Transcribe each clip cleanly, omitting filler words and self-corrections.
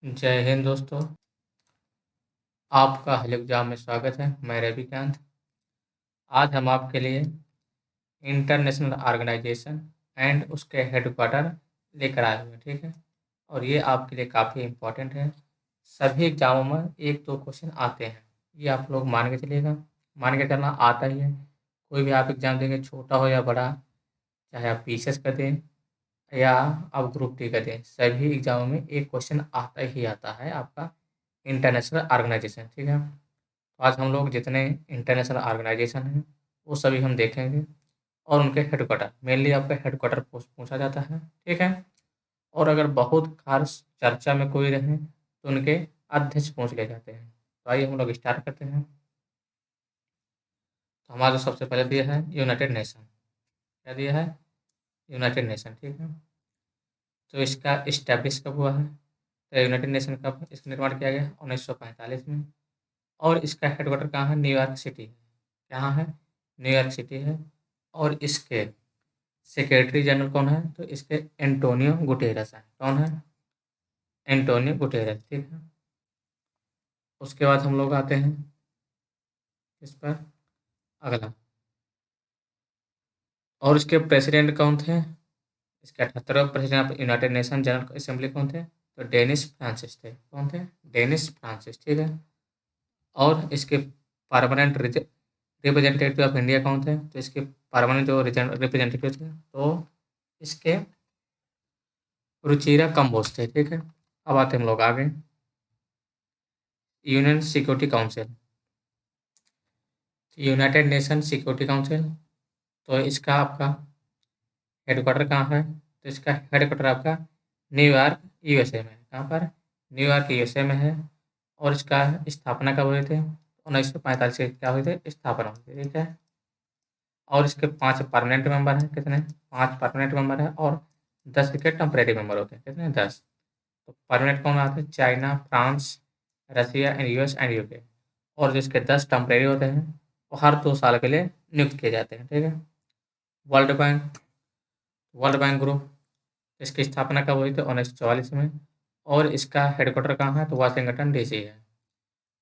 जय हिंद दोस्तों। आपका हल एग्जाम में स्वागत है। मैं रविकांत। आज हम आपके लिए इंटरनेशनल ऑर्गेनाइजेशन एंड उसके हेडक्वार्टर लेकर आए हुए हैं, ठीक है। और ये आपके लिए काफ़ी इम्पोर्टेंट है। सभी एग्जामों में एक दो क्वेश्चन आते हैं, ये आप लोग मान के चलिएगा। मान के चलना आता ही है। कोई भी आप एग्ज़ाम देंगे, छोटा हो या बड़ा, चाहे आप पीसीएस का दें या आप ग्रुप डी का दें, सभी एग्जामों में एक क्वेश्चन आता ही आता है आपका इंटरनेशनल ऑर्गेनाइजेशन, ठीक है। आज हम लोग जितने इंटरनेशनल ऑर्गेनाइजेशन हैं वो सभी हम देखेंगे और उनके हेडक्वार्टर, मेनली आपका हेडक्वार्टर पूछा जाता है, ठीक है। और अगर बहुत खास चर्चा में कोई रहे तो उनके अध्यक्ष पूछ लिए जाते हैं। तो आइए हम लोग स्टार्ट करते हैं। तो हमारा जो सबसे पहले दिया है यूनाइटेड नेशन। क्या दिया है? यूनाइटेड नेशन, ठीक है। तो इसका इस्टेब्लिश कब हुआ है? तो यूनाइटेड नेशन कब इसका निर्माण किया गया? 1945 में। और इसका हेडक्वार्टर कहाँ है? न्यूयॉर्क सिटी है। कहाँ है? न्यूयॉर्क सिटी है। और इसके सेक्रेटरी जनरल कौन है? तो इसके एंटोनियो गुटेरस है। कौन है? एंटोनियो गुटेरस, ठीक है। उसके बाद हम लोग आते हैं इस पर अगला। और इसके प्रेसिडेंट कौन थे? इसके 78वें president of United Nation General Assembly कौन थे? तो डेनिस फ्रांसिस थे। कौन थे? डेनिस फ्रांसिस, ठीक है। और इसके परमानेंट रिप्रेजेंटेटिव ऑफ इंडिया कौन थे? तो इसके परमानेंट जो रिप्रेजेंटेटिव थे तो इसके रुचिरा कंबोज थे, ठीक है। अब आते हम लोग आगे। Union security council, United nation security council. तो इसका आपका हेडक्वार्टर कहाँ है? तो इसका हेडक्वार्टर आपका न्यूयॉर्क यूएसए में है। कहाँ पर? न्यूयॉर्क यूएसए में है। और इसका स्थापना कब हुए थे? 1945 से क्या हुए थे? स्थापना हुई थी, ठीक है। और इसके 5 परमानेंट मेंबर हैं। कितने? 5 परमानेंट मेंबर हैं और 10 इसके टेम्परेरी मेंबर होते हैं। कितने? 10। तो परमानेंट कौन आते हैं? China, France, Russia and US and UK. और जो इसके 10 टेम्परेरी होते हैं वो हर 2 साल के लिए नियुक्त किए जाते हैं, ठीक है। World bank, world bank group, इसकी स्थापना कब हुई थी? 1944 में। और इसका हेडक्वार्टर कहाँ है? तो वाशिंगटन डीसी है।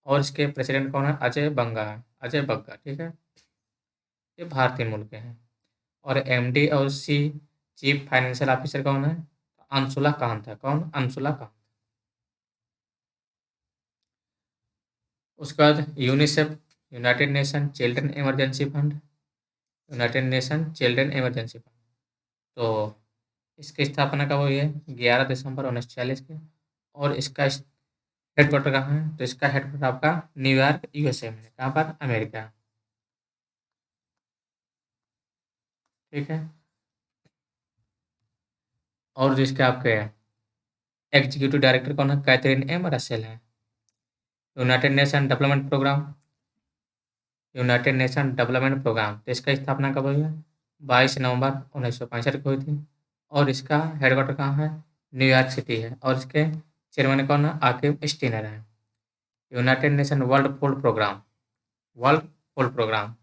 और इसके प्रेसिडेंट कौन है? अजय बंगा है। अजय बंगा, ठीक है। ये भारतीय मूल के हैं। और एमडी और सी चीफ फाइनेंशियल ऑफिसर कौन है? अंशुला कांत है। कौन? अंशुला कांत। उसके बाद UNICEF, United nation children emergency fund, United nation children emergency fund. तो इसकी स्थापना कब हुई है? 11 दिसंबर 1946 के। और इसका हेडक्वार्टर कहाँ है? तो इसका हेडक्वार्टर आपका न्यूयॉर्क यूएसए में है। कहाँ पर? अमेरिका, ठीक है। और जिसके आपके एग्जीक्यूटिव डायरेक्टर कौन है? कैथरीन एम रसेल है। United Nation Development Programme, United Nation Development Programme, तो इसका स्थापना कब हुई है? 22 नवंबर 1965 को हुई थी। और इसका हेडक्वार्टर कहाँ है? न्यूयॉर्क सिटी है। और इसके चेयरमैन कौन है? आकिब स्टीनर है। United Nation World Food Programme, World Food Programme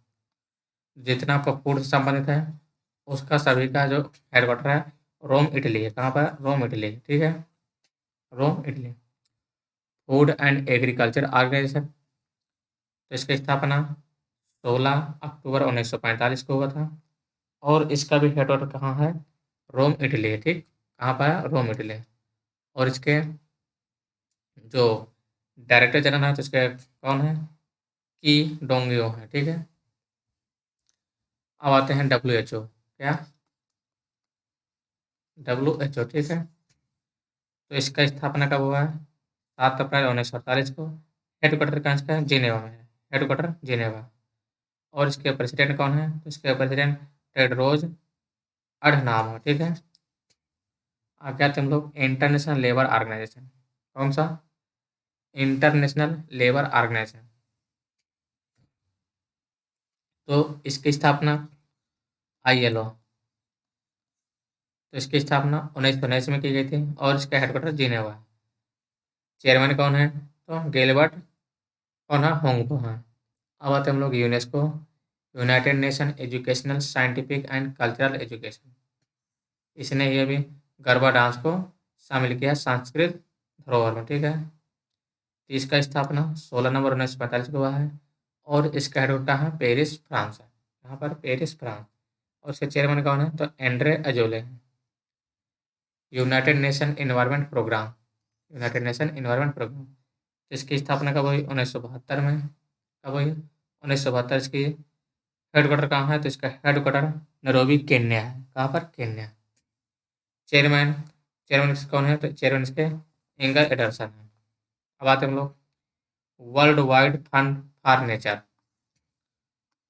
जितना आपका फूड से संबंधित है उसका सभी का जो हेडक्वार्टर है रोम इटली है। कहाँ पर? रोम इटली, ठीक है। Rome Italy. Food and Agriculture Organization, तो इसकी स्थापना 16 अक्टूबर 1945 को हुआ था। और इसका भी हेडक्वार्टर कहाँ है? रोम इटली है, ठीक। कहाँ पर है? Rome Italy. और इसके जो डायरेक्टर जनरल है तो इसके कौन है? की डोंगियो है, ठीक है। अब आते हैं WHO। क्या? WHO, ठीक है। तो इसका स्थापना कब हुआ है? 7 अप्रैल 1948 को। हेडक्वार्टर कहाँ इसका है? जिनेवा में है। Headquarter Geneva. और इसके प्रेसिडेंट कौन है? तो इसके प्रेसिडेंट टेड्रोस अधनॉम है, ठीक है। आगे आते हम लोग इंटरनेशनल लेबर ऑर्गेनाइजेशन। कौन सा? International Labour Organization. तो इसकी स्थापना ILO, तो इसकी स्थापना 1919 में की गई थी। और इसका हेडक्वार्टर जिनेवा है। चेयरमैन कौन है? तो गिलबर्ट होंगबो है। अब आते हम लोग UNESCO, United nation educational scientific and cultural education. इसने ये भी गरबा डांस को शामिल किया, सांस्कृतिक धरोहर में, ठीक है। तो इसका स्थापना 16 नवंबर 1945 को हुआ है और इसका हेडक्वार्टर है पेरिस, फ्रांस है। यहाँ पर पेरिस, फ्रांस। और इसके चेयरमैन कौन है? तो एंड्रे अजोले हैं। United Nation Environment Programme, United Nation Environment Programme, इसकी स्थापना कब हुई? 1972 में। कब हुई? 1972। इसकी हेडक्वार्टर कहाँ है? तो इसका हेडक्वार्टर नैरोबी, केन्या है। कहाँ पर? केन्या। चेयरमैन, चेयरमैन कौन है? तो चेयरमैन इसके इंगर एडरसन है। अब आते हैं हम लोग world wide fund for nature,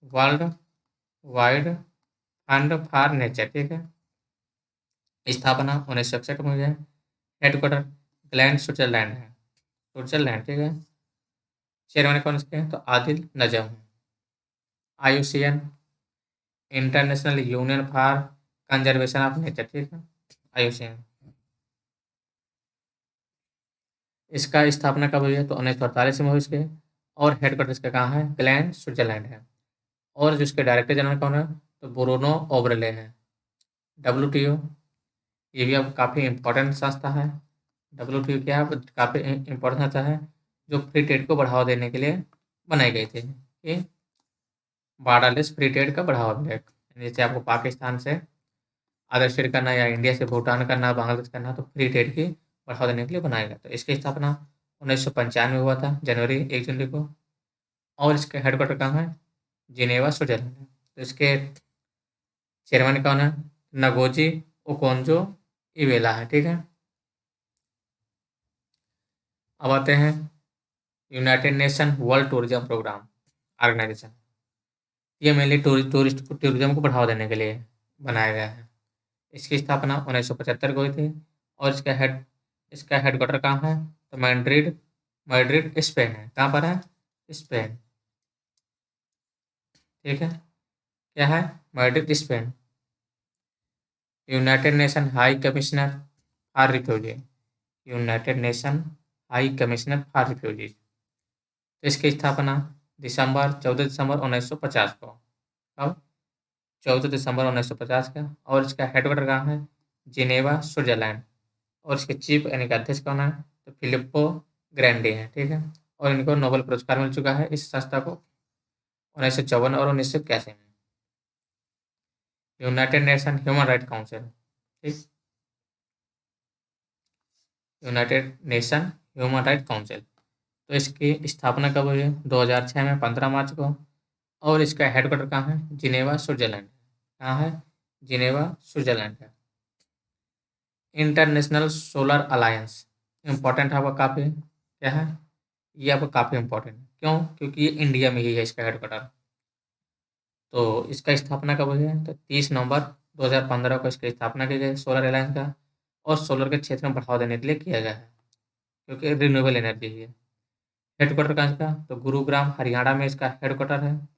world wide fund for nature, ठीक है। स्थापना 1961 में हुई है। हेडक्वार्टर ग्लैंड, स्विट्जरलैंड है, स्विट्जरलैंड, ठीक है। चेयरमैन कौन इसके हैं? तो आदिल नजम है। IUCN, international union for conservation of nature, ठीक है, आईयूसीएन। इसका स्थापना कब हुई है? तो 1948 में हुई इसके। और हेडक्वार्टर इसका कहाँ है? ग्लैंड, स्विट्जरलैंड है। और जो इसके डायरेक्टर जनरल कौन है? तो ब्रूनो ओब्रेले हैं। डब्ल्यूटीओ, ये भी अब काफ़ी इम्पोर्टेंट संस्था है। डब्ल्यूटीओ क्या है? काफ़ी इम्पोर्टेंट संस्था है जो फ्री ट्रेड को बढ़ावा देने के लिए बनाई गई थी कि बॉर्डरलेस फ्री ट्रेड का बढ़ावा मिले। जैसे आपको पाकिस्तान से अदर स्टेट करना या इंडिया से भूटान करना, बांग्लादेश करना, तो फ्री ट्रेड की बढ़ावा देने के लिए बनाया गया। तो इसकी स्थापना 1995 में हुआ था, जनवरी 1 जनवरी को। और इसके हेडक्वार्टर कहाँ है? जिनेवा, स्विट्जरलैंड है। तो इसके चेयरमैन कौन है? नगोजी ओकोंजो इवेला है, ठीक है। अब आते हैं United Nation World Tourism Programme Organization. ये मेनली टूरिस्ट टूरिज्म को बढ़ावा देने के लिए बनाया गया है। इसकी स्थापना 1975 को हुई थी। और इसका हेडक्वार्टर कहाँ है? तो मैड्रिड, मैड्रिड स्पेन है। कहाँ पर है? स्पेन, ठीक है। क्या है? Madrid, Spain. United nation high commissioner for refugee, United nation high commissioner for refugees. तो इसकी स्थापना 14 दिसंबर 1950 को। कब? 14 दिसंबर 1950 का। और इसका हेडक्वार्टर कहाँ है? Geneva, Switzerland. और इसके चीफ यानी कि अध्यक्ष कौन है? तो फिलिप्पो ग्रैंडी है, ठीक है। और इनको नोबेल पुरस्कार मिल चुका है इस संस्था को 1954 और 1981 में। United Nation Human Right Council, ठीक, United Nation Human Right Council. तो इसकी स्थापना कब हुई है? 2006 में, 15 मार्च को। और इसका हेडक्वार्टर कहाँ है? Geneva, Switzerland. कहाँ है? जिनेवा, स्विट्जरलैंड है। इंटरनेशनल सोलर अलायंस, इम्पोर्टेंट है आपका काफ़ी। क्या है? ये आपका काफ़ी इम्पोर्टेंट है। क्यों? क्योंकि ये इंडिया में ही है इसका हेडक्वार्टर। तो इसका स्थापना कब हुई है? तो 30 नवंबर 2015 को इसकी स्थापना की गई सोलर अलायंस का। और सोलर के क्षेत्र में बढ़ावा देने के लिए किया गया है, क्योंकि रिन्यूएबल एनर्जी है। हेडक्वार्टर कहाँ इसका? तो गुरुग्राम, हरियाणा में इसका हेडक्वार्टर है।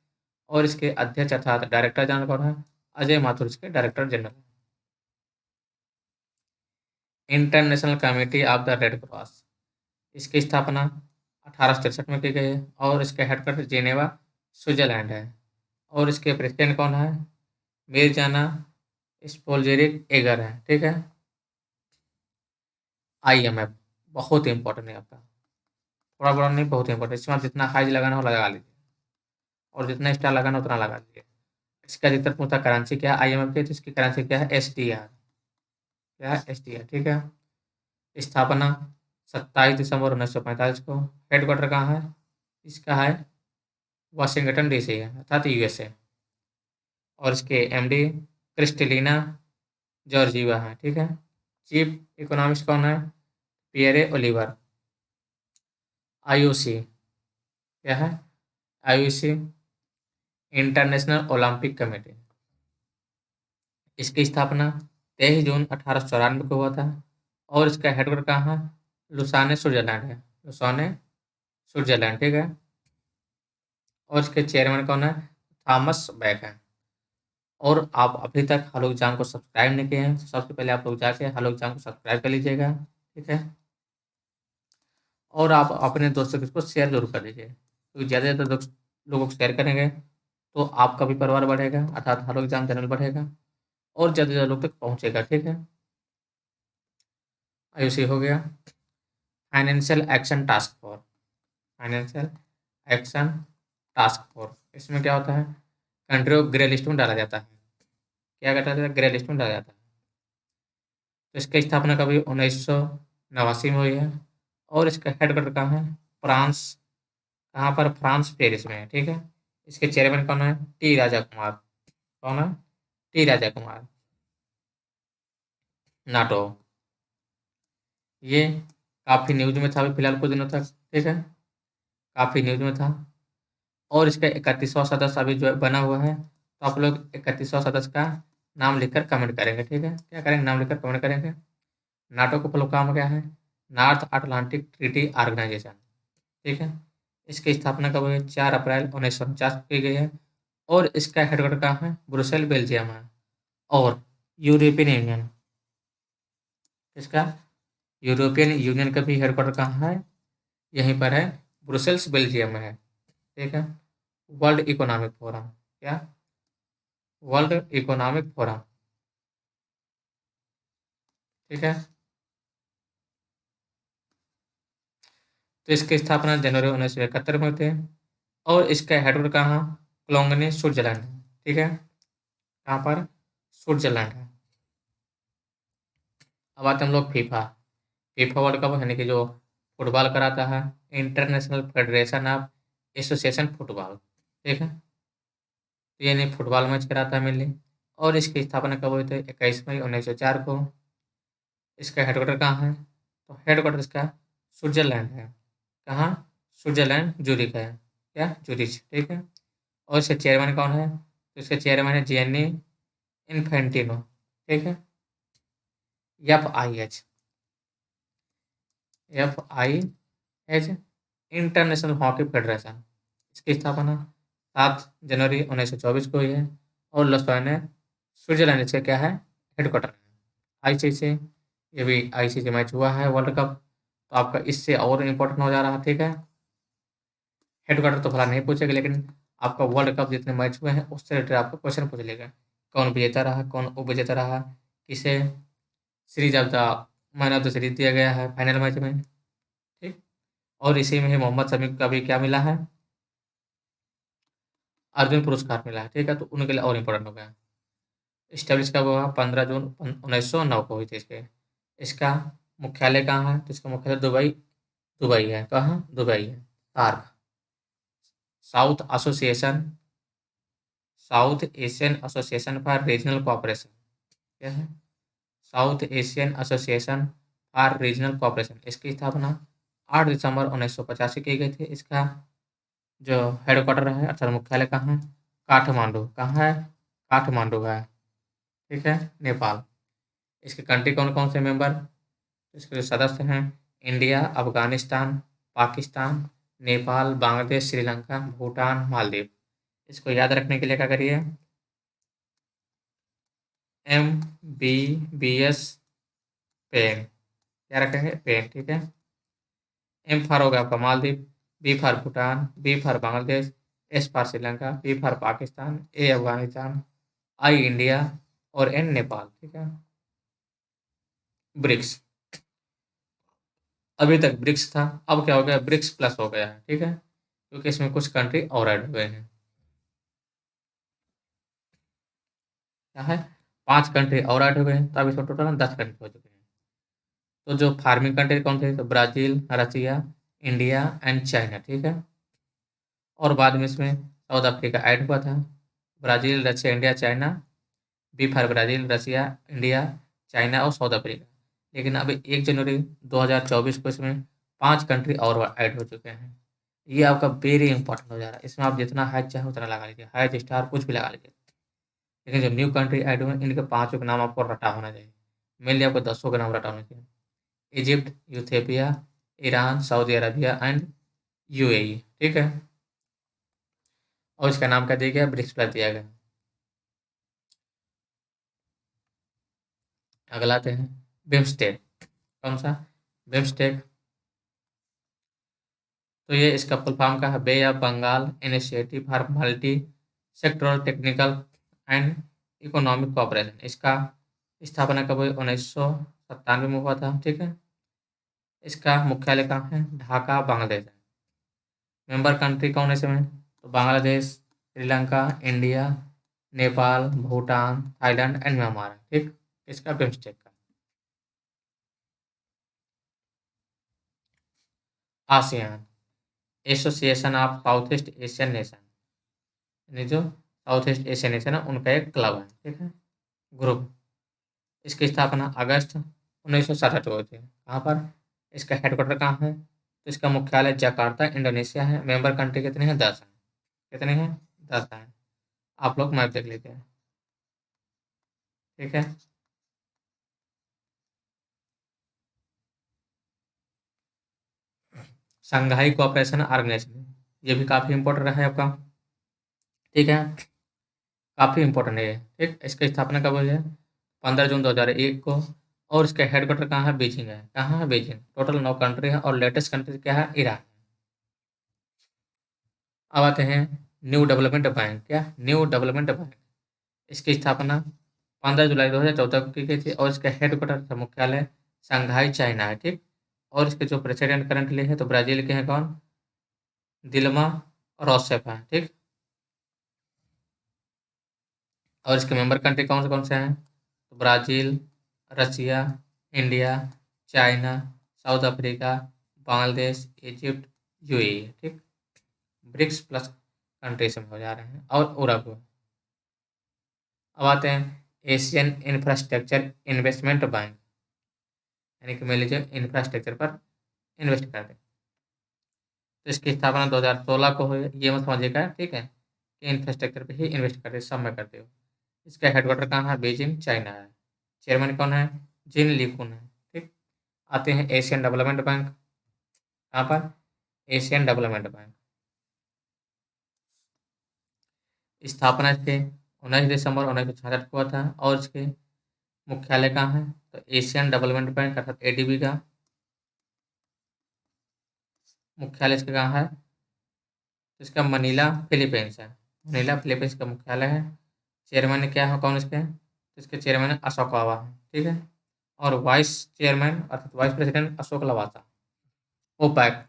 और इसके अध्यक्ष अर्थात डायरेक्टर जनरल कौन है? अजय माथुर इसके director general. International Committee of the Red cross, इसकी स्थापना 1863 में की गई है। और इसका हेडक्वार्टर जेनेवा, स्विट्जरलैंड है। और इसके प्रेसिडेंट कौन है? मिर्जाना स्पोलजेरिक एगर है, ठीक है। आईएमएफ बहुत इंपॉर्टेंट है आपका, थोड़ा बड़ा नहीं, बहुत इंपॉर्टेंट। इसमें आप जितना हाइज लगाना हो लगा लीजिए और जितना स्टार लगाना हो उतना लगा लीजिए। इसका अधिकतर पूछता करेंसी क्या है आईएमएफ की? तो इसकी करेंसी क्या है? एसडीआर। क्या है? एसडीआर, ठीक है। स्थापना 27 दिसंबर 1945 को। हेडक्वार्टर कहाँ है? इसका है वाशिंगटन डीसी है, अर्थात यूएसए। और इसके एमडी क्रिस्टलिना जॉर्जिवा है, ठीक है। चीफ इकोनॉमिस्ट कौन है? Pierre Oliver. आईओसी क्या है? आईओसी इंटरनेशनल ओलंपिक कमेटी, इसकी स्थापना 23 जून 1894 को हुआ था। और इसका हेडक्वार्टर कहाँ है? लुसाने, स्विट्जरलैंड है, लुसाने, स्विट्जरलैंड, ठीक है। और इसके चेयरमैन कौन है? थॉमस बैक है। और आप अभी तक हलो एग्जाम को सब्सक्राइब नहीं किए हैं तो सबसे पहले आप लोग जाके हलो एग्जाम को सब्सक्राइब कर लीजिएगा, ठीक है। और आप अपने दोस्तों को इसको शेयर जरूर कर दीजिए, क्योंकि ज़्यादा से ज़्यादा लोगों को शेयर करेंगे तो आपका भी परिवार बढ़ेगा, अर्थात हलो एग्जाम चैनल बढ़ेगा और ज़्यादा से ज़्यादा लोग तक पहुँचेगा, ठीक है। आयुषी हो गया। Financial action task force, financial action task force. इसमें क्या होता है, कंट्री को ग्रे लिस्ट में डाला जाता है। क्या कहता है, ग्रे लिस्ट में डाला जाता है। तो इसकी स्थापना कभी 1989 में हुई है। और इसका हेडक्वार्टर कहाँ है, फ्रांस। कहाँ पर, फ्रांस पेरिस में है, ठीक है। इसके चेयरमैन कौन है, टी राजा कुमार। कौन है, टी राजा कुमार, नाटो। ये काफ़ी न्यूज में था अभी फिलहाल कुछ दिनों तक, ठीक है, काफ़ी न्यूज में था। और इसका 31वां सदस्य अभी जो बना हुआ है, तो आप लोग 31वां सदस्य का नाम लिखकर कमेंट करेंगे, ठीक है। क्या करेंगे, नाम लिखकर कमेंट करेंगे। नाटो का फुल फॉर्म क्या है, नॉर्थ अटलांटिक ट्रीटी ऑर्गेनाइजेशन, ठीक है। इसकी स्थापना कब हुई है, 4 अप्रैल 1949 को की गई है। और इसका हेडक्वार्टर कहाँ है, ब्रुसेल बेल्जियम है। और यूरोपियन यूनियन, इसका यूरोपियन यूनियन का भी हेडक्वार्टर कहाँ है, यहीं पर है, ब्रुसेल्स बेल्जियम में है, ठीक है। वर्ल्ड इकोनॉमिक फोरम, क्या, वर्ल्ड इकोनॉमिक फोरम, ठीक है। तो इसकी स्थापना जनवरी 1971 में हुई थी। और इसका हेडक्वार्टर कहाँ, क्लोंगनी स्विट्जरलैंड है, ठीक है। कहाँ पर, स्विट्जरलैंड है। अब आते हैं हम लोग फीफा। फीफा वर्ल्ड कप यानी कि जो फुटबॉल कराता है, international federation of association football, ठीक है। तो ये नहीं फुटबॉल मैच कराता है मेनली। और इसकी स्थापना कब हुई थी, 21 मई 1904 को। इसका हेडक्वार्टर कहाँ है, तो हेडक्वार्टर इसका स्विट्जरलैंड है। कहाँ, स्विट्जरलैंड, जूरिक है, क्या, जूरिच, ठीक है। और इसके चेयरमैन कौन है, तो इसके चेयरमैन है जियानी इन्फेंटिनो, ठीक है। FIH, FIH international hockey federation. इसकी स्थापना 7 जनवरी 1924 को हुई है। और लुसाने, स्विट्जरलैंड इसका क्या है, हेडक्वार्टर है। ICC, ये भी ICC मैच हुआ है वर्ल्ड कप, तो आपका इससे और इम्पोर्टेंट हो जा रहा है, ठीक है। हेडक्वार्टर तो फिलहाल नहीं पूछेगा, लेकिन आपका वर्ल्ड कप जितने मैच हुए हैं उससे रिलेटेड आपको क्वेश्चन पूछ लेगा। कौन विजेता रहा, कौन उपविजेता रहा, किसे series of the man of the series दिया गया है फाइनल मैच में, ठीक। और इसी में ही मोहम्मद शमी का भी क्या मिला है, अर्जुन पुरस्कार मिला है, ठीक है। तो उनके लिए और इम्पोर्टेंट हो गया। इस्टेब्लिश कब हुआ, 15 जून 1909 को हुई थी इसके। इसका मुख्यालय कहाँ है, तो इसका मुख्यालय दुबई, दुबई है। कहाँ, दुबई है। SAARC, South Association, South Asian Association for Regional Cooperation, क्या है, South Asian Association for Regional Cooperation. इसकी स्थापना 8 दिसंबर 1985 की गई थी। इसका जो हेडक्वार्टर है अर्थात मुख्यालय कहाँ है, काठमांडू। कहाँ है, काठमांडू है, ठीक है, नेपाल। इसके कंट्री कौन कौन से मेंबर, इसके जो सदस्य हैं, इंडिया, अफगानिस्तान, पाकिस्तान, नेपाल, बांग्लादेश, श्रीलंका, भूटान, मालदीव। इसको याद रखने के लिए क्या करिए, MBBS पेन, क्या रखेंगे, पेन, ठीक है। M फॉर होगा आपका Maldives, B for Bhutan, B for Bangladesh, S for Sri Lanka, P for Pakistan, A Afghanistan, I India और N नेपाल, ठीक है। ब्रिक्स, अभी तक ब्रिक्स था, अब क्या हो गया, ब्रिक्स प्लस हो गया है, ठीक है, क्योंकि इसमें कुछ कंट्री और ऐड हुए हैं। क्या है, 5 कंट्री और ऐड हुए हैं, तो अभी इसमें टोटल 10 कंट्री हो चुके हैं। तो जो फार्मिंग कंट्री कौन थे, तो Brazil, Russia, India and China, ठीक है। और बाद में इसमें साउथ अफ्रीका ऐड हुआ था। Brazil, Russia, India, China, B for Brazil, Russia, India, China और साउथ अफ्रीका। लेकिन अभी 1 जनवरी 2024 को इसमें 5 कंट्री और ऐड हो चुके हैं। ये आपका वेरी इंपॉर्टेंट हो जा रहा है। इसमें आप जितना हाइट चाहे उतना लगा लीजिए, हाइट स्टार कुछ भी लगा लीजिए। लेकिन जो न्यू कंट्री ऐड हुए हैं इनके 5 के नाम आपको रटा होना चाहिए। मेनली आपको 10 के नाम रटा होना चाहिए। Egypt, Ethiopia, Iran, Saudi Arabia and UAE, ठीक है। और इसका नाम क्या दिया गया, ब्रिक्स प्लस दिया गया। अगला आते हैं बिम्स्टेक। कौन सा, बिम्स्टेक। तो ये इसका फुल फॉर्म का है, Bay of Bengal Initiative for Multi Sectoral Technical and Economic Cooperation. इसका स्थापना कब हुई, 1997 में हुआ था, ठीक है। इसका मुख्यालय कहाँ है? ढाका, बांग्लादेश है। मेंबर कंट्री कौन है इसमें? तो Bangladesh, Sri Lanka, India, Nepal, Bhutan, Thailand and Myanmar है। ठीक, इसका बिम्स्टेक का। ASEAN, association of south east Asian nation, यानी जो साउथ ईस्ट एशियन नेशन है उनका एक क्लब है। ठीक है, ग्रुप। इसकी स्थापना अगस्त 1967 को हुई थी। कहाँ पर? इसका हेडक्वार्टर कहाँ है? तो इसका मुख्यालय जकार्ता, इंडोनेशिया है। मेंबर कंट्री कितने हैं? 10 हैं। कितने हैं? 10 हैं। आप लोग मैप देख लेते हैं। ठीक है, शंघाई कोऑपरेशन ऑर्गेनाइजेशन, ये भी काफ़ी इंपॉर्टेंट रहा है आपका। ठीक है, काफ़ी इंपॉर्टेंट है ये। ठीक, इसकी स्थापना कब हुई है? 15 जून 2001 को। और इसका हेडक्वार्टर कहाँ है? बीजिंग है। कहाँ है? बीजिंग। टोटल 9 कंट्री है और लेटेस्ट कंट्री क्या है? ईरान। अब आते हैं न्यू डेवलपमेंट बैंक। क्या? New development bank. इसकी स्थापना 15 जुलाई 2014 को की गई थी और इसका हेडक्वार्टर था, मुख्यालय शंघाई, चाइना है। ठीक, और इसके जो प्रेसिडेंट करंटली है तो ब्राज़ील के हैं। कौन? दिल्मा रोसेफ है। ठीक, और इसके मेंबर कंट्री कौन से हैं? तो Brazil, Russia, India, China, South Africa, Bangladesh, Egypt, UAE. ठीक, ब्रिक्स प्लस कंट्रीज में हो जा रहे हैं और उरुग्वे। अब आते हैं एशियन इंफ्रास्ट्रक्चर इन्वेस्टमेंट बैंक, यानी कि मान लीजिए इंफ्रास्ट्रक्चर पर इन्वेस्ट कर दें। तो इसकी स्थापना 2016 को हुई। ये मत समझिएगा, ठीक है, कि इंफ्रास्ट्रक्चर पे ही इन्वेस्ट करते सब में करते हो। इसका हेडक्वार्टर कहाँ है? बीजिंग, चाइना है। चेयरमैन कौन है? जिन लिकुन है। ठीक, आते हैं एशियन डेवलपमेंट बैंक। कहाँ पर? Asian development bank. स्थापना इसके 19 दिसंबर 1966 को हुआ था और इसके मुख्यालय कहाँ है? तो एशियन डेवलपमेंट बैंक अर्थात एडीबी का मुख्यालय इसका कहाँ है? तो इसका मनीला, फिलीपींस है। मनीला, फिलीपींस का मुख्यालय है। चेयरमैन क्या है? कौन इसके? तो इसके चेयरमैन अशोकावा है। ठीक है, और वाइस चेयरमैन अर्थात vice president Ashok Lavasa. OPEC,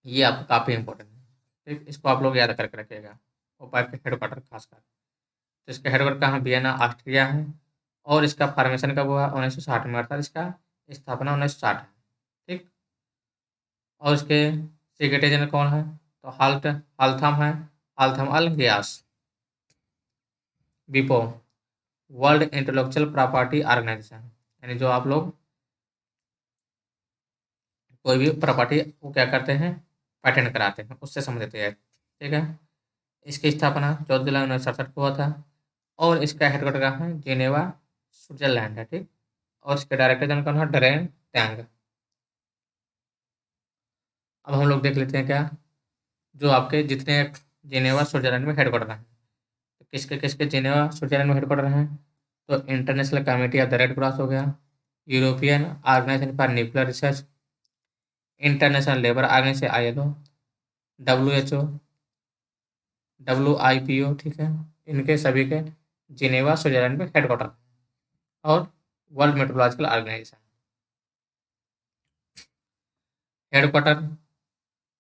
ये आपको काफ़ी इंपॉर्टेंट है। ठीक, इसको आप लोग याद करके रखिएगा। ओपैक के हेडक्वार्टर खासकर। तो इसका हेडक्वार्टर कहाँ? वियना, ऑस्ट्रिया है। और इसका फॉर्मेशन कब हुआ? 1960 में, अर्थात इसका स्थापना 1960 है। ठीक, और इसके सेक्रेटरी जनरल कौन है? तो हालथम है, हालथम अल गियास। विपो, वर्ल्ड इंटेलेक्चुअल प्रॉपर्टी ऑर्गेनाइजेशन, यानी जो आप लोग कोई भी प्रॉपर्टी को क्या करते हैं? पेटेंट कराते हैं, उससे संबंधित है। ठीक है, इसकी स्थापना 14 जुलाई 1967 को हुआ था और इसका हेडक्वार्टर कहाँ है? जिनेवा, स्विट्जरलैंड है। ठीक, और इसके डायरेक्टर जनरल कौन है? Darren Tang. अब हम लोग देख लेते हैं क्या, जो आपके जितने जिनेवा स्विट्जरलैंड में हेडक्वार्टर हैं, तो किसके किसके जिनेवा स्विट्जरलैंड में हेडक्वार्टर हैं? तो International Committee of the Red Cross हो गया, European Organization for Nuclear Research, International Labour Organization ILO, WHO, WIPO. ठीक है, इनके सभी के जिनेवा स्विट्जरलैंड में हेडक्वार्टर और वर्ल्ड मेट्रोलॉजिकल ऑर्गेनाइजेशन हेडक्वार्टर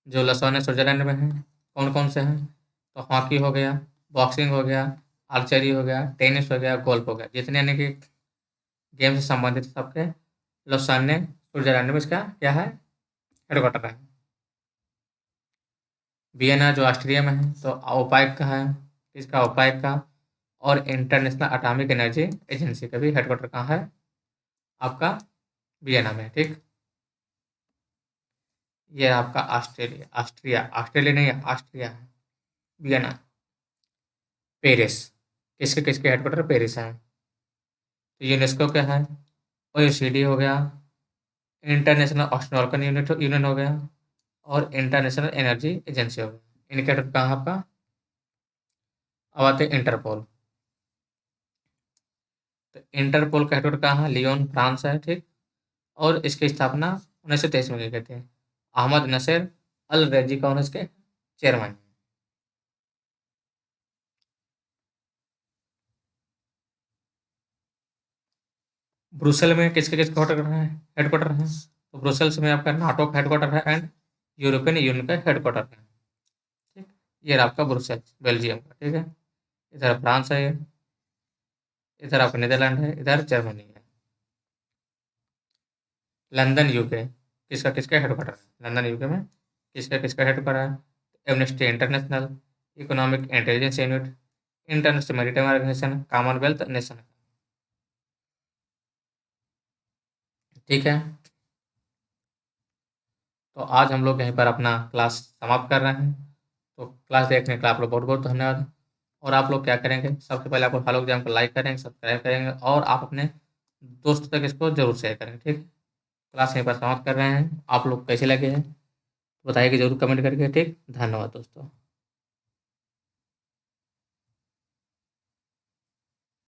जो लसौन स्विट्जरलैंड में है। कौन कौन से हैं? तो हॉकी हो गया, बॉक्सिंग हो गया, आर्चरी हो गया, टेनिस हो गया, गोल्फ हो गया, जितने यानी कि गेम से संबंधित सबके लौसाने स्विट्जरलैंड में इसका क्या है? हेडक्वार्टर है। वियना जो ऑस्ट्रिया में है, तो ओपाइक का है। इसका ओपाइक का और इंटरनेशनल एटॉमिक एनर्जी एजेंसी का भी हेडक्वार्टर कहाँ है? आपका वियना में। ठीक, ये आपका ऑस्ट्रेलिया, ऑस्ट्रिया, ऑस्ट्रेलिया नहीं है, ऑस्ट्रिया है। वियना, पेरिस, किसके किसके हेडक्वार्टर पेरिस है। तो यूनेस्को क्या है? ओईसीडी हो गया, इंटरनेशनल एस्ट्रोनॉमिकल यूनियन हो गया और इंटरनेशनल एनर्जी एजेंसी हो गया। इनके हेडक्वार्टर कहाँ है आपका? अब आते हैं इंटरपोल। तो इंटरपोल का हेडक्वार्टर कहाँ है? लियोन, फ्रांस है। ठीक, और इसकी स्थापना 1923 में की गई थी। अहमद नसेर अल रजी कौन है इसके चेयरमैन? ब्रुसेल में किसके किसके हेडक्वार्टर है? तो ब्रुसेल्स में आपका नाटो का हेडक्वार्टर है एंड यूरोपियन यूनियन का हेडक्वार्टर है। ठीक, ये रहा आपका ब्रुसेल्स बेल्जियम का। ठीक है, इधर फ्रांस है, इधर आपका नीदरलैंड है, इधर जर्मनी है। लंदन यूके किसका किसका हेडक्वार्टर है? लंदन यूके में किसका किसका हेडक्वार्टर है? Amnesty International, Economic Intelligence Unit, International Maritime Organization, Commonwealth Nation. ठीक है, तो आज हम लोग यहीं पर अपना क्लास समाप्त कर रहे हैं। तो क्लास देखने के लिए आप लोग बहुत बहुत धन्यवाद। और आप लोग क्या करेंगे, सबसे पहले आपको फॉलो एग्जाम को लाइक करेंगे, सब्सक्राइब करेंगे और आप अपने दोस्तों तक इसको जरूर शेयर करेंगे। ठीक है, क्लास यहीं पर समाप्त कर रहे हैं। आप लोग कैसे लगे हैं बताइएगा जरूर कमेंट करके। ठीक, धन्यवाद दोस्तों।